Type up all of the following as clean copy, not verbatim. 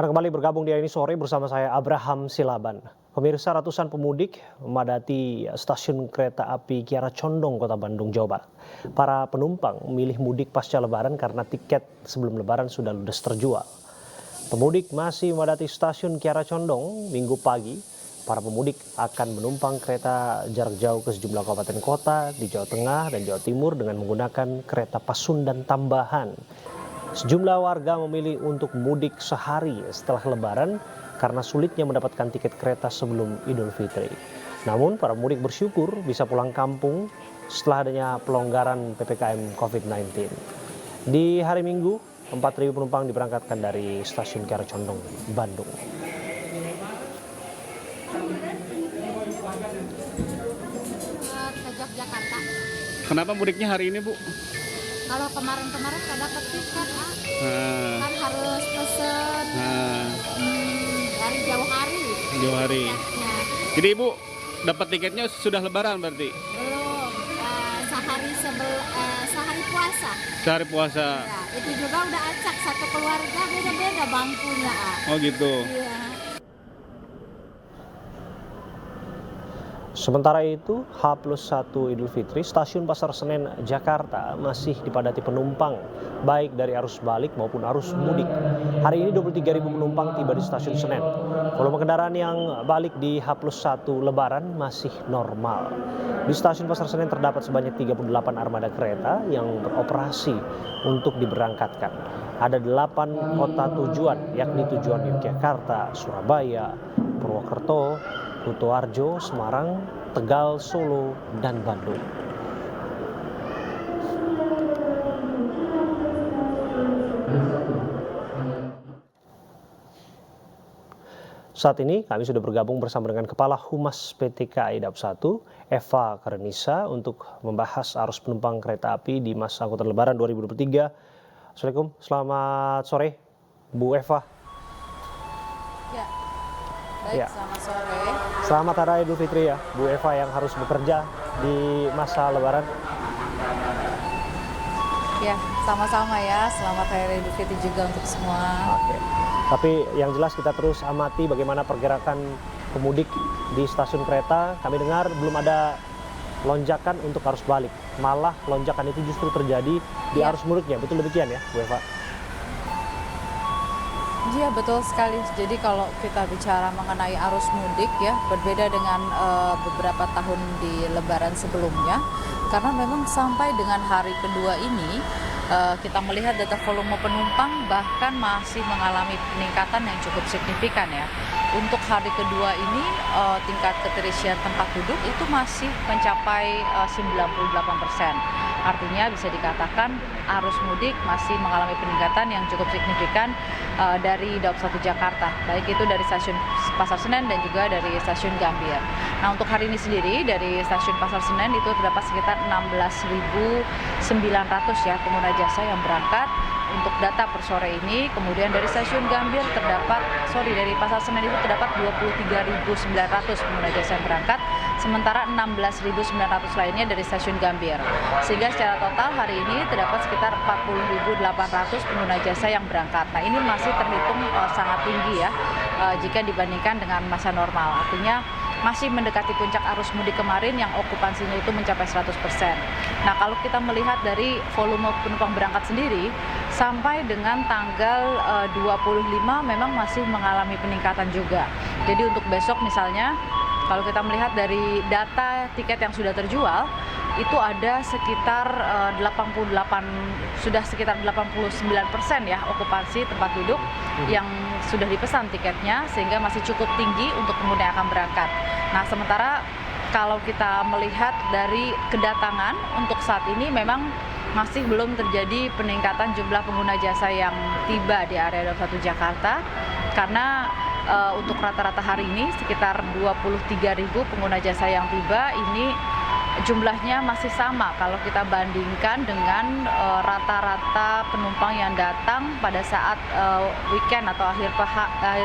Anda kembali bergabung di Ini Sore bersama saya Abraham Silaban. Pemirsa, ratusan pemudik memadati stasiun kereta api Kiara Condong, Kota Bandung, Jawa Barat. Para penumpang memilih mudik pasca Lebaran karena tiket sebelum Lebaran sudah ludes terjual. Pemudik masih memadati stasiun Kiara Condong Minggu pagi. Para pemudik akan menumpang kereta jarak jauh ke sejumlah kabupaten kota di Jawa Tengah dan Jawa Timur dengan menggunakan kereta Pasundan tambahan. Sejumlah warga memilih untuk mudik sehari setelah Lebaran karena sulitnya mendapatkan tiket kereta sebelum Idul Fitri. Namun para pemudik bersyukur bisa pulang kampung setelah adanya pelonggaran PPKM COVID-19. Di hari Minggu, 4.000 penumpang diberangkatkan dari stasiun Kiara Condong, Bandung. Ke Yogyakarta. Kenapa mudiknya hari ini, Bu? Kalau kemarin-kemarin nggak dapat tiket, kan harus pesen dari jauh hari. Jauh hari. Tiketnya. Jadi Ibu dapat tiketnya sudah Lebaran berarti? Belum, sehari puasa. Sehari puasa. Ya, itu juga udah acak, satu keluarga beda-beda bangkunya. Oh gitu. Iya. Sementara itu, H+1 Idul Fitri, stasiun Pasar Senen, Jakarta masih dipadati penumpang, baik dari arus balik maupun arus mudik. Hari ini 23.000 penumpang tiba di stasiun Senen. Volume kendaraan yang balik di H+1 Lebaran masih normal. Di stasiun Pasar Senen terdapat sebanyak 38 armada kereta yang beroperasi untuk diberangkatkan. Ada 8 kota tujuan, yakni tujuan Yogyakarta, Surabaya, Purwokerto, Kutoarjo, Semarang, Tegal, Solo, dan Bandung. Saat ini kami sudah bergabung bersama dengan Kepala Humas PT KAI Dap 1, Eva Karenisa, untuk membahas arus penumpang kereta api di masa angkutan Lebaran 2023. Assalamualaikum, selamat sore, Bu Eva. Ya, baik, Ya. selamat sore. Selamat Hari Raya Idul Fitri ya, Bu Eva yang harus bekerja di masa Lebaran. Ya, sama-sama ya. Selamat Hari Raya Idul Fitri juga untuk semua. Oke. Tapi yang jelas kita terus amati bagaimana pergerakan pemudik di stasiun kereta. Kami dengar belum ada lonjakan untuk arus balik. Malah lonjakan itu justru terjadi di Ya. arus mudiknya. Betul demikian ya, Bu Eva? Iya, betul sekali. Jadi kalau kita bicara mengenai arus mudik ya, berbeda dengan beberapa tahun di Lebaran sebelumnya. Karena memang sampai dengan hari kedua ini, kita melihat data volume penumpang bahkan masih mengalami peningkatan yang cukup signifikan ya. Untuk hari kedua ini tingkat keterisian tempat duduk itu masih mencapai 98%. Artinya bisa dikatakan arus mudik masih mengalami peningkatan yang cukup signifikan dari Daup 1 Jakarta, baik itu dari stasiun Pasar Senen dan juga dari stasiun Gambir. Nah, untuk hari ini sendiri dari stasiun Pasar Senen itu terdapat sekitar 16.900 ya pengguna jasa yang berangkat untuk data per sore ini. Kemudian dari stasiun Gambir dari Pasar Senen itu terdapat 23.900 pengguna jasa yang berangkat, sementara 16.900 lainnya dari stasiun Gambir. Sehingga secara total hari ini terdapat sekitar 40.800 pengguna jasa yang berangkat. Nah, ini masih terhitung sangat tinggi ya jika dibandingkan dengan masa normal. Artinya masih mendekati puncak arus mudik kemarin yang okupansinya itu mencapai 100%. Nah, kalau kita melihat dari volume penumpang berangkat sendiri, sampai dengan tanggal 25 memang masih mengalami peningkatan juga. Jadi untuk besok misalnya, kalau kita melihat dari data tiket yang sudah terjual, itu ada sekitar 89% ya okupansi tempat duduk yang sudah dipesan tiketnya, sehingga masih cukup tinggi untuk pemudik yang akan berangkat. Nah, sementara kalau kita melihat dari kedatangan untuk saat ini memang masih belum terjadi peningkatan jumlah pengguna jasa yang tiba di area Daup 1 Jakarta, karena untuk rata-rata hari ini sekitar 23.000 pengguna jasa yang tiba. Ini jumlahnya masih sama kalau kita bandingkan dengan rata-rata penumpang yang datang pada saat weekend atau akhir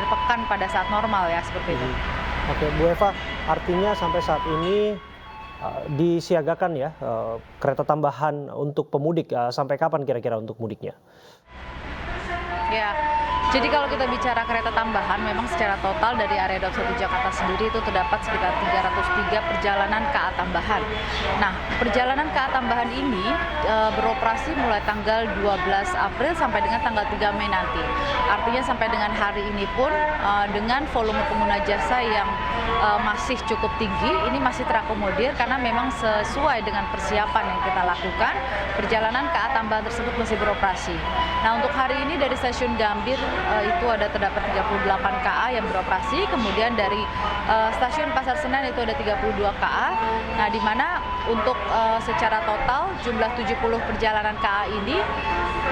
pekan pada saat normal ya, seperti itu. Oke, Bu Eva, artinya sampai saat ini disiagakan ya kereta tambahan untuk pemudik. Sampai kapan kira-kira untuk mudiknya? Ya, Jadi kalau kita bicara kereta tambahan, memang secara total dari area Daup 1 Jakarta sendiri itu terdapat sekitar 303 perjalanan KA tambahan. Nah, perjalanan KA tambahan ini beroperasi mulai tanggal 12 April sampai dengan tanggal 3 Mei nanti. Artinya sampai dengan hari ini pun dengan volume pengguna jasa yang masih cukup tinggi, ini masih terakomodir karena memang sesuai dengan persiapan yang kita lakukan, perjalanan KA tambahan tersebut masih beroperasi. Nah, untuk hari ini dari stasiun Gambir itu ada terdapat 38 KA yang beroperasi, kemudian dari stasiun Pasar Senen itu ada 32 KA. Nah, di mana untuk secara total jumlah 70 perjalanan KA ini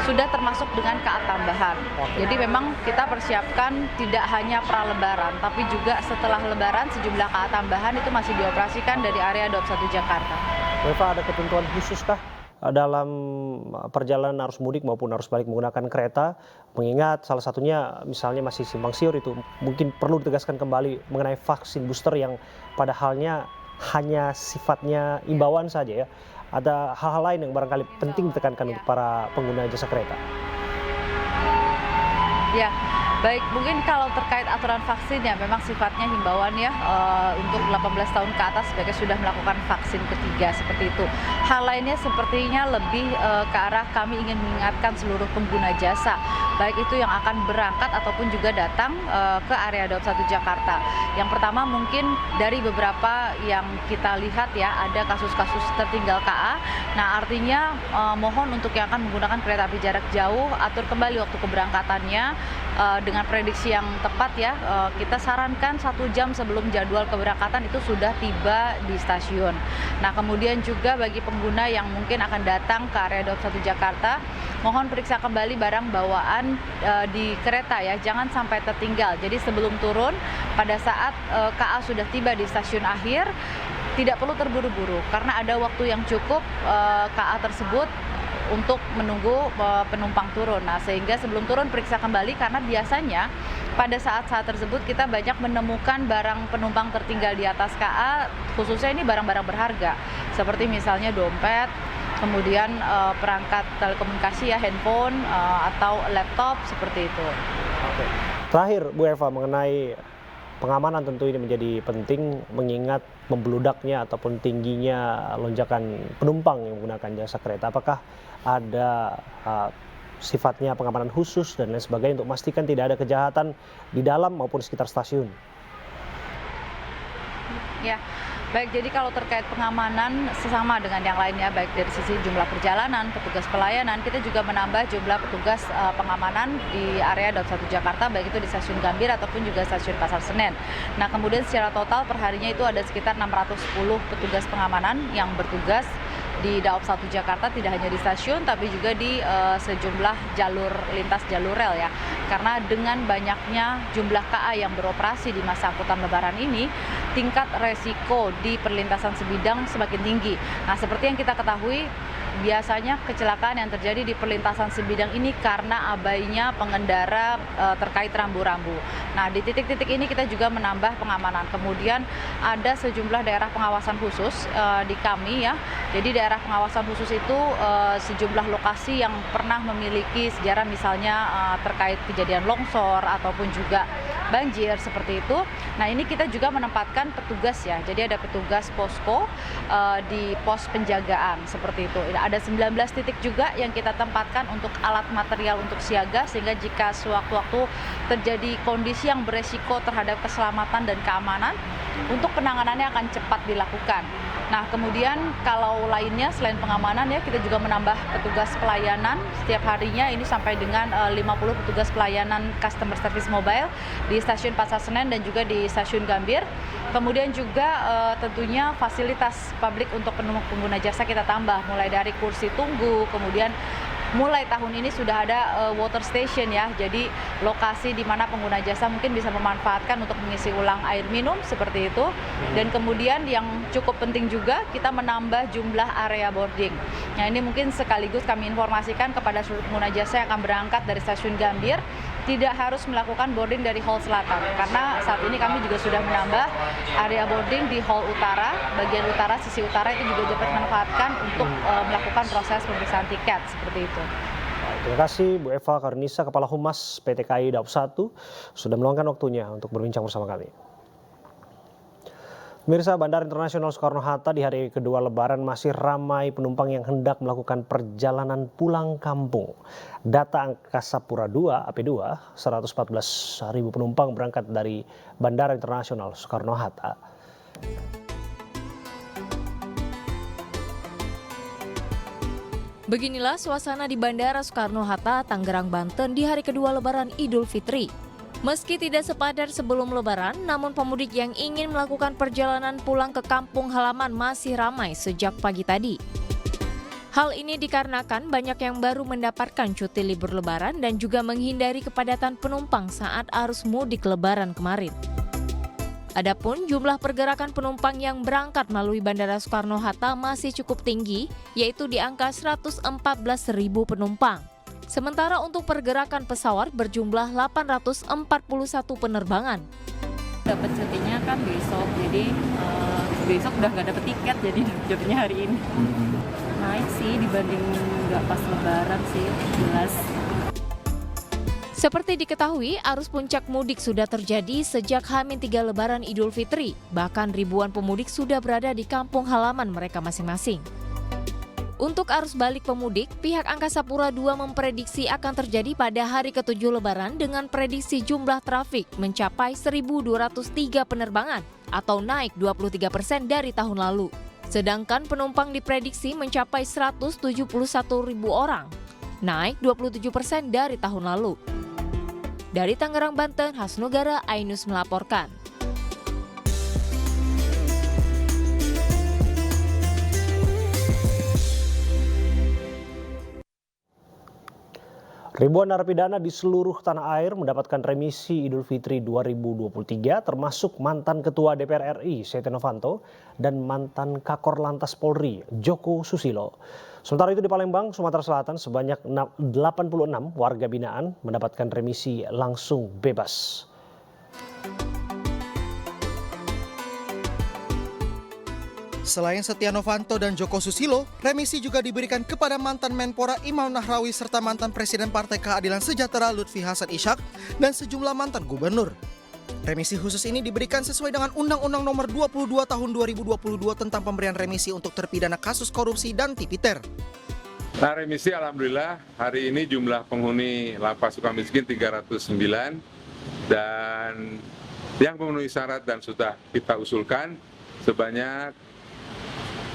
sudah termasuk dengan KA tambahan. Jadi memang kita persiapkan tidak hanya pra-lebaran, tapi juga setelah lebaran sejumlah KA tambahan itu masih dioperasikan dari area Daup 1 Jakarta. Bu Eva, ada ketentuan khusus kah dalam perjalanan arus mudik maupun arus balik menggunakan kereta, mengingat salah satunya misalnya masih simpang siur, itu mungkin perlu ditegaskan kembali mengenai vaksin booster yang pada halnya hanya sifatnya imbauan saja ya. Ada hal-hal lain yang barangkali penting ditekankan untuk para pengguna jasa kereta. Ya, baik, mungkin kalau terkait aturan vaksin ya memang sifatnya himbauan ya, untuk 18 tahun ke atas sebagai sudah melakukan vaksin ketiga seperti itu. Hal lainnya sepertinya lebih ke arah kami ingin mengingatkan seluruh pengguna jasa, baik itu yang akan berangkat ataupun juga datang ke area Daup 1 Jakarta. Yang pertama mungkin dari beberapa yang kita lihat ya, ada kasus-kasus tertinggal KA. Nah, artinya mohon untuk yang akan menggunakan kereta api jarak jauh, atur kembali waktu keberangkatannya dengan prediksi yang tepat ya. Kita sarankan 1 jam sebelum jadwal keberangkatan itu sudah tiba di stasiun. Nah, kemudian juga bagi pengguna yang mungkin akan datang ke area Daup 1 Jakarta, mohon periksa kembali barang bawaan di kereta ya, jangan sampai tertinggal. Jadi sebelum turun, pada saat KA sudah tiba di stasiun akhir, tidak perlu terburu-buru karena ada waktu yang cukup KA tersebut untuk menunggu penumpang turun. Nah, sehingga sebelum turun periksa kembali karena biasanya pada saat-saat tersebut kita banyak menemukan barang penumpang tertinggal di atas KA, khususnya ini barang-barang berharga seperti misalnya dompet, kemudian perangkat telekomunikasi ya, handphone atau laptop seperti itu. Oke. Terakhir Bu Eva, mengenai pengamanan tentu ini menjadi penting mengingat membeludaknya ataupun tingginya lonjakan penumpang yang menggunakan jasa kereta. Apakah ada sifatnya pengamanan khusus dan lain sebagainya untuk memastikan tidak ada kejahatan di dalam maupun sekitar stasiun? Ya, baik, jadi kalau terkait pengamanan sesama dengan yang lainnya, baik dari sisi jumlah perjalanan, petugas pelayanan, kita juga menambah jumlah petugas pengamanan di area Daup 1 Jakarta, baik itu di stasiun Gambir ataupun juga stasiun Pasar Senen. Nah, kemudian secara total perharinya itu ada sekitar 610 petugas pengamanan yang bertugas di Daup 1 Jakarta, tidak hanya di stasiun tapi juga di sejumlah jalur lintas jalur rel ya. Karena dengan banyaknya jumlah KA yang beroperasi di masa angkutan lebaran ini, tingkat resiko di perlintasan sebidang semakin tinggi. Nah, seperti yang kita ketahui, biasanya kecelakaan yang terjadi di perlintasan sebidang ini karena abainya pengendara terkait rambu-rambu. Nah, di titik-titik ini kita juga menambah pengamanan. Kemudian ada sejumlah daerah pengawasan khusus di kami ya. Jadi daerah pengawasan khusus itu sejumlah lokasi yang pernah memiliki sejarah misalnya terkait kejadian longsor ataupun juga banjir seperti itu. Nah, ini kita juga menempatkan petugas ya. Jadi ada petugas posko di pos penjagaan seperti itu. Ada 19 titik juga yang kita tempatkan untuk alat material untuk siaga, sehingga jika sewaktu-waktu terjadi kondisi yang beresiko terhadap keselamatan dan keamanan, untuk penanganannya akan cepat dilakukan. Nah, kemudian kalau lainnya selain pengamanan ya, kita juga menambah petugas pelayanan setiap harinya, ini sampai dengan 50 petugas pelayanan customer service mobile di stasiun Pasar Senen dan juga di stasiun Gambir. Kemudian juga tentunya fasilitas publik untuk pengguna jasa kita tambah, mulai dari kursi tunggu, kemudian mulai tahun ini sudah ada water station ya, jadi lokasi di mana pengguna jasa mungkin bisa memanfaatkan untuk mengisi ulang air minum seperti itu. Dan kemudian yang cukup penting juga, kita menambah jumlah area boarding. Nah, ini mungkin sekaligus kami informasikan kepada seluruh pengguna jasa yang akan berangkat dari stasiun Gambir, tidak harus melakukan boarding dari hall selatan, karena saat ini kami juga sudah menambah area boarding di hall utara, bagian utara, sisi utara itu juga dapat dimanfaatkan untuk melakukan proses pemeriksaan tiket seperti itu. Terima kasih Bu Eva Karnisa, Kepala Humas PT KAI Daup 1, sudah meluangkan waktunya untuk berbincang bersama kami. Pemirsa, Bandara Internasional Soekarno-Hatta di hari kedua Lebaran masih ramai penumpang yang hendak melakukan perjalanan pulang kampung. Data Angkasa Pura II AP2, 114.000 penumpang berangkat dari Bandara Internasional Soekarno-Hatta. Beginilah suasana di Bandara Soekarno-Hatta, Tangerang, Banten di hari kedua Lebaran Idul Fitri. Meski tidak sepadat sebelum Lebaran, namun pemudik yang ingin melakukan perjalanan pulang ke kampung halaman masih ramai sejak pagi tadi. Hal ini dikarenakan banyak yang baru mendapatkan cuti libur Lebaran dan juga menghindari kepadatan penumpang saat arus mudik Lebaran kemarin. Adapun jumlah pergerakan penumpang yang berangkat melalui Bandara Soekarno-Hatta masih cukup tinggi, yaitu di angka 114.000 penumpang. Sementara untuk pergerakan pesawat berjumlah 841 penerbangan. Dapat cutinya kan besok, jadi besok udah nggak dapet tiket, jadi dapetnya hari ini. Naik sih dibanding nggak pas Lebaran sih, jelas. Seperti diketahui, arus puncak mudik sudah terjadi sejak H-3 Lebaran Idul Fitri. Bahkan ribuan pemudik sudah berada di kampung halaman mereka masing-masing. Untuk arus balik pemudik, pihak Angkasa Pura II memprediksi akan terjadi pada hari ke-7 Lebaran dengan prediksi jumlah trafik mencapai 1.203 penerbangan atau naik 23% dari tahun lalu. Sedangkan penumpang diprediksi mencapai 171.000 orang, naik 27% dari tahun lalu. Dari Tangerang, Banten, Hasnugara, Ainus melaporkan. Ribuan narapidana di seluruh tanah air mendapatkan remisi Idul Fitri 2023, termasuk mantan Ketua DPR RI Setia Novanto dan mantan Kakor Lantas Polri Joko Susilo. Sementara itu di Palembang, Sumatera Selatan, sebanyak 86 warga binaan mendapatkan remisi langsung bebas. Selain Setia Novanto dan Joko Susilo, remisi juga diberikan kepada mantan Menpora Imam Nahrawi serta mantan Presiden Partai Keadilan Sejahtera Lutfi Hasan Ishak dan sejumlah mantan gubernur. Remisi khusus ini diberikan sesuai dengan Undang-Undang Nomor 22 Tahun 2022 tentang pemberian remisi untuk terpidana kasus korupsi dan tipiter. Nah, remisi alhamdulillah hari ini jumlah penghuni Lapas Sukamiskin 309 dan yang memenuhi syarat dan sudah kita usulkan sebanyak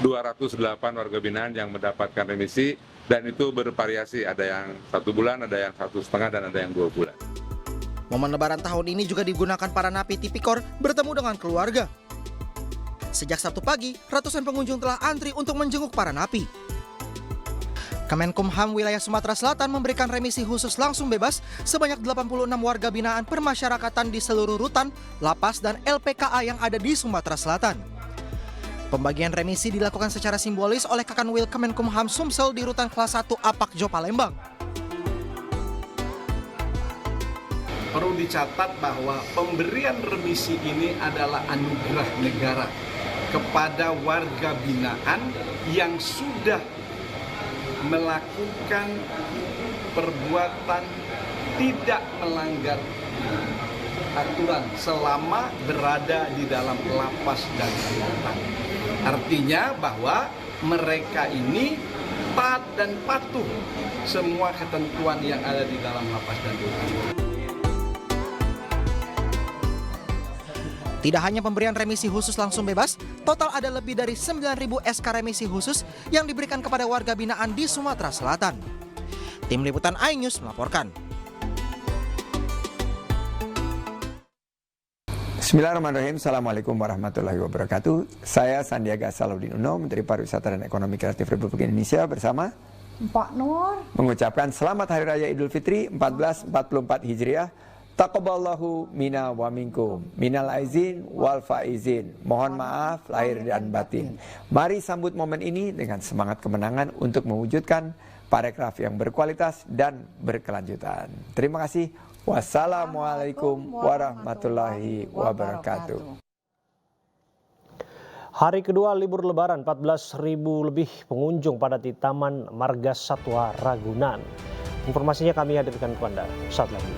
208 warga binaan yang mendapatkan remisi dan itu bervariasi, ada yang 1 bulan, ada yang 1,5 dan ada yang 2 bulan. Momen Lebaran tahun ini juga digunakan para napi tipikor bertemu dengan keluarga. Sejak Sabtu pagi, ratusan pengunjung telah antri untuk menjenguk para napi. Kemenkumham wilayah Sumatera Selatan memberikan remisi khusus langsung bebas sebanyak 86 warga binaan permasyarakatan di seluruh rutan, lapas, dan LPKA yang ada di Sumatera Selatan. Pembagian remisi dilakukan secara simbolis oleh Kakanwil Kemenkumham Sumsel di Rutan Kelas 1 Apakjo, Palembang. Perlu dicatat bahwa pemberian remisi ini adalah anugerah negara kepada warga binaan yang sudah melakukan perbuatan tidak melanggar aturan selama berada di dalam lapas dan rutan. Artinya bahwa mereka ini taat dan patuh semua ketentuan yang ada di dalam lapas dan rutan. Tidak hanya pemberian remisi khusus langsung bebas, total ada lebih dari 9.000 SK remisi khusus yang diberikan kepada warga binaan di Sumatera Selatan. Tim Liputan iNews melaporkan. Bismillahirrahmanirrahim. Assalamualaikum warahmatullahi wabarakatuh. Saya Sandiaga Salahuddin Uno, Menteri Pariwisata dan Ekonomi Kreatif Republik Indonesia bersama Pak Nur mengucapkan Selamat Hari Raya Idul Fitri 1444 Hijriah. Taqabbalallahu mina wa minkum, minal aizin wal faizin. Mohon maaf lahir dan batin. Mari sambut momen ini dengan semangat kemenangan untuk mewujudkan parekraf yang berkualitas dan berkelanjutan. Terima kasih. Wassalamualaikum warahmatullahi wabarakatuh. Hari kedua libur Lebaran, 14.000 lebih pengunjung pada di Taman Marga Satwa Ragunan. Informasinya kami hadirkan kepada Anda saat lagi.